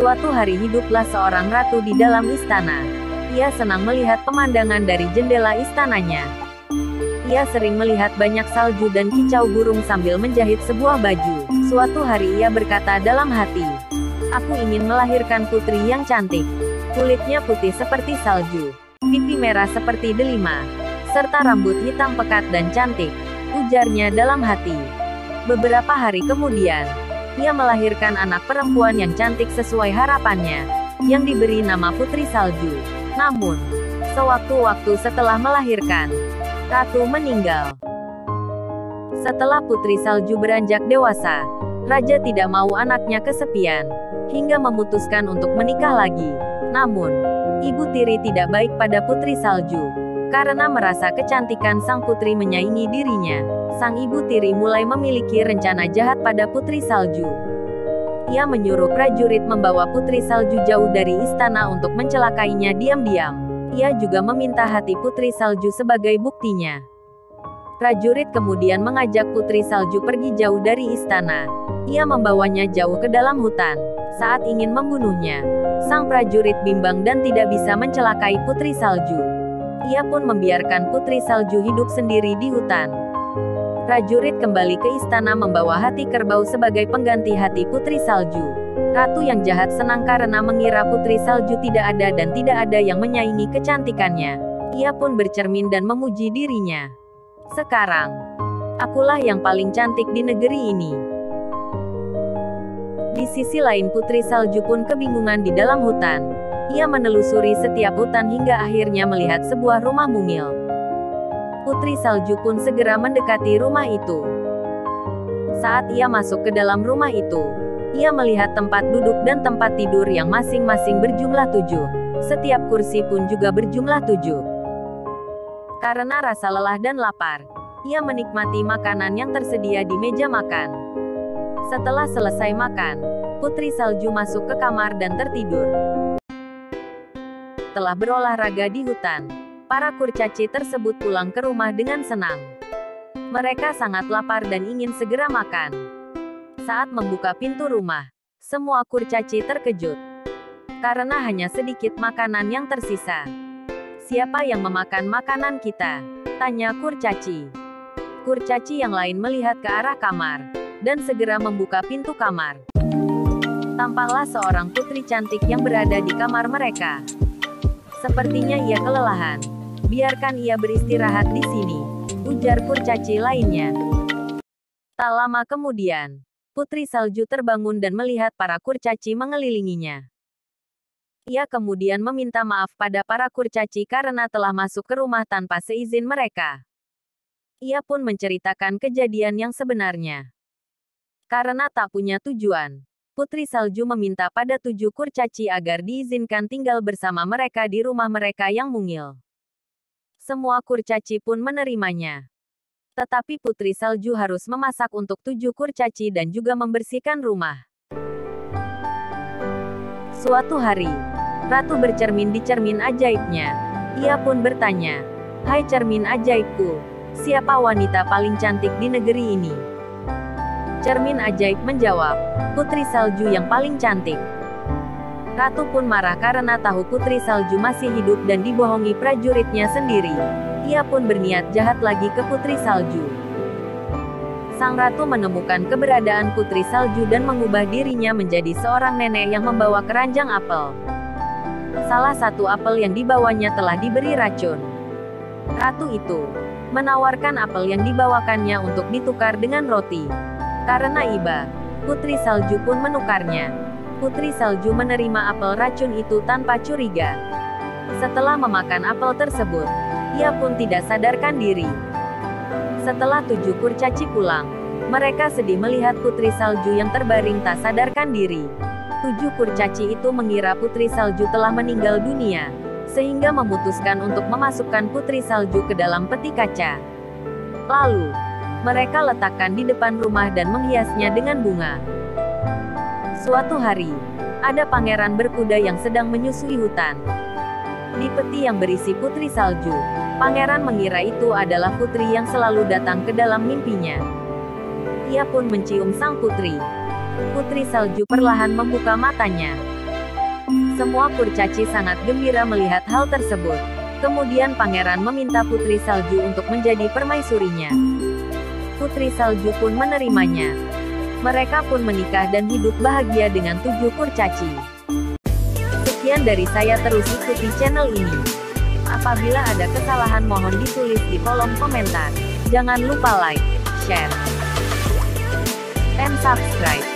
Suatu hari hiduplah seorang ratu di dalam istana. Ia senang melihat pemandangan dari jendela istananya. Ia sering melihat banyak salju dan kicau burung sambil menjahit sebuah baju. Suatu hari ia berkata dalam hati, "Aku ingin melahirkan putri yang cantik. Kulitnya putih seperti salju, pipi merah seperti delima, serta rambut hitam pekat dan cantik," ujarnya dalam hati. Beberapa hari kemudian, ia melahirkan anak perempuan yang cantik sesuai harapannya, yang diberi nama Putri Salju. Namun, sewaktu-waktu setelah melahirkan, ratu meninggal. Setelah Putri Salju beranjak dewasa, raja tidak mau anaknya kesepian, hingga memutuskan untuk menikah lagi. Namun, ibu tiri tidak baik pada Putri Salju, karena merasa kecantikan sang putri menyaingi dirinya. Sang ibu tiri mulai memiliki rencana jahat pada Putri Salju. Ia menyuruh prajurit membawa Putri Salju jauh dari istana untuk mencelakainya diam-diam. Ia juga meminta hati Putri Salju sebagai buktinya. Prajurit kemudian mengajak Putri Salju pergi jauh dari istana. Ia membawanya jauh ke dalam hutan. Saat ingin membunuhnya, sang prajurit bimbang dan tidak bisa mencelakai Putri Salju. Ia pun membiarkan Putri Salju hidup sendiri di hutan. Prajurit kembali ke istana membawa hati kerbau sebagai pengganti hati Putri Salju. Ratu yang jahat senang karena mengira Putri Salju tidak ada dan tidak ada yang menyaingi kecantikannya. Ia pun bercermin dan memuji dirinya. "Sekarang, akulah yang paling cantik di negeri ini." Di sisi lain Putri Salju pun kebingungan di dalam hutan. Ia menelusuri setiap hutan hingga akhirnya melihat sebuah rumah mungil. Putri Salju pun segera mendekati rumah itu. Saat ia masuk ke dalam rumah itu, ia melihat tempat duduk dan tempat tidur yang masing-masing berjumlah 7. Setiap kursi pun juga berjumlah 7. Karena rasa lelah dan lapar, ia menikmati makanan yang tersedia di meja makan. Setelah selesai makan, Putri Salju masuk ke kamar dan tertidur. Setelah berolahraga di hutan, para kurcaci tersebut pulang ke rumah dengan senang. Mereka sangat lapar dan ingin segera makan. Saat membuka pintu rumah, semua kurcaci terkejut. Karena hanya sedikit makanan yang tersisa. "Siapa yang memakan makanan kita?" tanya kurcaci. Kurcaci yang lain melihat ke arah kamar, dan segera membuka pintu kamar. Tampaklah seorang putri cantik yang berada di kamar mereka. Sepertinya ia kelelahan. "Biarkan ia beristirahat di sini," ujar kurcaci lainnya. Tak lama kemudian, Putri Salju terbangun dan melihat para kurcaci mengelilinginya. Ia kemudian meminta maaf pada para kurcaci karena telah masuk ke rumah tanpa seizin mereka. Ia pun menceritakan kejadian yang sebenarnya. Karena tak punya tujuan, Putri Salju meminta pada 7 kurcaci agar diizinkan tinggal bersama mereka di rumah mereka yang mungil. Semua kurcaci pun menerimanya. Tetapi Putri Salju harus memasak untuk 7 kurcaci dan juga membersihkan rumah. Suatu hari, Ratu bercermin di cermin ajaibnya. Ia pun bertanya, "Hai cermin ajaibku, siapa wanita paling cantik di negeri ini?" Cermin ajaib menjawab, "Putri Salju yang paling cantik." Ratu pun marah karena tahu Putri Salju masih hidup dan dibohongi prajuritnya sendiri. Ia pun berniat jahat lagi ke Putri Salju. Sang ratu menemukan keberadaan Putri Salju dan mengubah dirinya menjadi seorang nenek yang membawa keranjang apel. Salah satu apel yang dibawanya telah diberi racun. Ratu itu menawarkan apel yang dibawakannya untuk ditukar dengan roti. Karena iba, Putri Salju pun menukarnya. Putri Salju menerima apel racun itu tanpa curiga. Setelah memakan apel tersebut, ia pun tidak sadarkan diri. Setelah 7 kurcaci pulang, mereka sedih melihat Putri Salju yang terbaring tak sadarkan diri. 7 kurcaci itu mengira Putri Salju telah meninggal dunia, sehingga memutuskan untuk memasukkan Putri Salju ke dalam peti kaca. Lalu, mereka letakkan di depan rumah dan menghiasnya dengan bunga. Suatu hari, ada pangeran berkuda yang sedang menyusui hutan. Di peti yang berisi Putri Salju, pangeran mengira itu adalah putri yang selalu datang ke dalam mimpinya. Ia pun mencium sang putri. Putri Salju perlahan membuka matanya. Semua kurcaci sangat gembira melihat hal tersebut. Kemudian pangeran meminta Putri Salju untuk menjadi permaisurinya. Putri Salju pun menerimanya. Mereka pun menikah dan hidup bahagia dengan 7 kurcaci. Sekian dari saya, terus ikuti channel ini. Apabila ada kesalahan mohon ditulis di kolom komentar. Jangan lupa like, share, and subscribe.